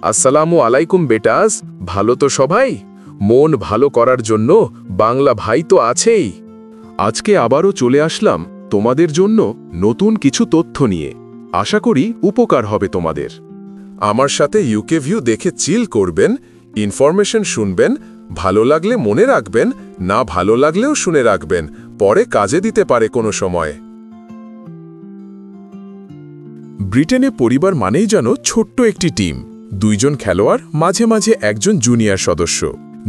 আসসালামু আলাইকুম বেটাস, ভালো তো সবাই? মন ভালো করার জন্য বাংলা ভাই তো আছেই। আজকে আবারও চলে আসলাম তোমাদের জন্য নতুন কিছু তথ্য নিয়ে। আশা করি উপকার হবে তোমাদের। আমার সাথে ইউকে ভিউ দেখে চিল করবেন, ইনফরমেশন শুনবেন, ভালো লাগলে মনে রাখবেন, না ভালো লাগলেও শুনে রাখবেন, পরে কাজে দিতে পারে কোনো সময়। ব্রিটেনে পরিবার মানেই যেন ছোট্ট একটি টিম, দুইজন খেলোয়াড়, মাঝে মাঝে একজন জুনিয়র সদস্য।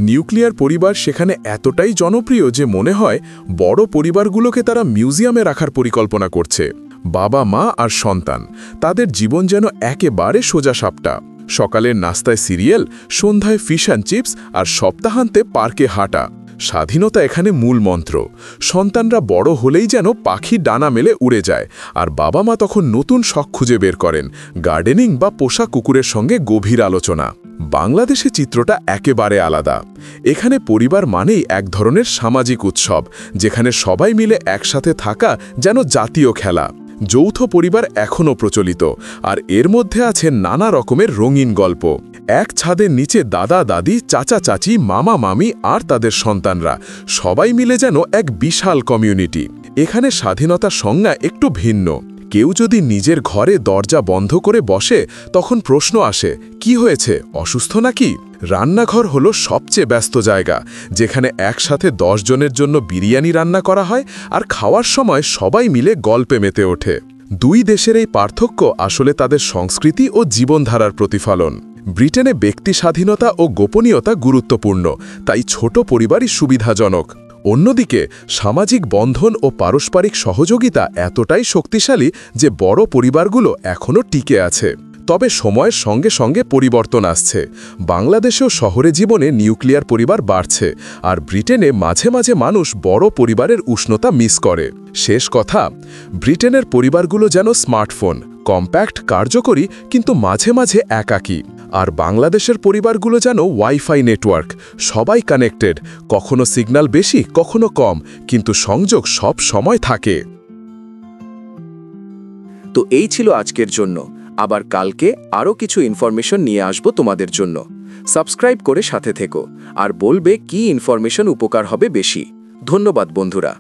নিউক্লিয়ার পরিবার সেখানে এতটাই জনপ্রিয় যে মনে হয় বড় পরিবারগুলোকে তারা মিউজিয়ামে রাখার পরিকল্পনা করছে। বাবা মা আর সন্তান, তাদের জীবন যেন একেবারে সোজা সাপটা। সকালের নাস্তায় সিরিয়াল, সন্ধ্যায় ফিশ অ্যান্ড চিপস, আর সপ্তাহান্তে পার্কে হাঁটা। স্বাধীনতা এখানে মূল মন্ত্র। সন্তানরা বড় হলেই যেন পাখি ডানা মেলে উড়ে যায়, আর বাবা মা তখন নতুন শখ খুঁজে বের করেন, গার্ডেনিং বা পোষা কুকুরের সঙ্গে গভীর আলোচনা। বাংলাদেশে চিত্রটা একেবারে আলাদা। এখানে পরিবার মানেই এক ধরনের সামাজিক উৎসব, যেখানে সবাই মিলে একসাথে থাকা যেন জাতীয় খেলা। যৌথ পরিবার এখনও প্রচলিত, আর এর মধ্যে আছে নানা রকমের রঙিন গল্প। এক ছাদের নিচে দাদা দাদি, চাচা চাচি, মামা মামি আর তাদের সন্তানরা সবাই মিলে যেন এক বিশাল কমিউনিটি। এখানে স্বাধীনতার সংজ্ঞা একটু ভিন্ন। কেউ যদি নিজের ঘরে দরজা বন্ধ করে বসে, তখন প্রশ্ন আসে, কি হয়েছে, অসুস্থ নাকি? রান্নাঘর হলো সবচেয়ে ব্যস্ত জায়গা, যেখানে একসাথে 10 জনের জন্য বিরিয়ানি রান্না করা হয়, আর খাওয়ার সময় সবাই মিলে গল্পে মেতে ওঠে। দুই দেশের এই পার্থক্য আসলে তাদের সংস্কৃতি ও জীবনধারার প্রতিফলন। ব্রিটেনে ব্যক্তি স্বাধীনতা ও গোপনীয়তা গুরুত্বপূর্ণ, তাই ছোট পরিবারই সুবিধাজনক। অন্যদিকে সামাজিক বন্ধন ও পারস্পরিক সহযোগিতা এতটাই শক্তিশালী যে বড় পরিবারগুলো এখনও টিকে আছে। তবে সময়ের সঙ্গে সঙ্গে পরিবর্তন আসছে। বাংলাদেশেও শহরে জীবনে নিউক্লিয়ার পরিবার বাড়ছে, আর ব্রিটেনে মাঝে মাঝে মানুষ বড় পরিবারের উষ্ণতা মিস করে। শেষ কথা, ব্রিটেনের পরিবারগুলো যেন স্মার্টফোন, কম্প্যাক্ট, কার্যকরী, কিন্তু মাঝে মাঝে একাকী। আর বাংলাদেশের পরিবারগুলো যেন ওয়াইফাই নেটওয়ার্ক, সবাই কানেক্টেড, কখনো সিগন্যাল বেশি, কখনো কম, কিন্তু সংযোগ সব সময় থাকে। তো এই ছিল আজকের জন্য। আবার কালকে আরও কিছু ইনফরমেশন নিয়ে আসব তোমাদের জন্য। সাবস্ক্রাইব করে সাথে থেকো, আর বলবে কি ইনফরমেশন উপকার হবে বেশি। ধন্যবাদ বন্ধুরা।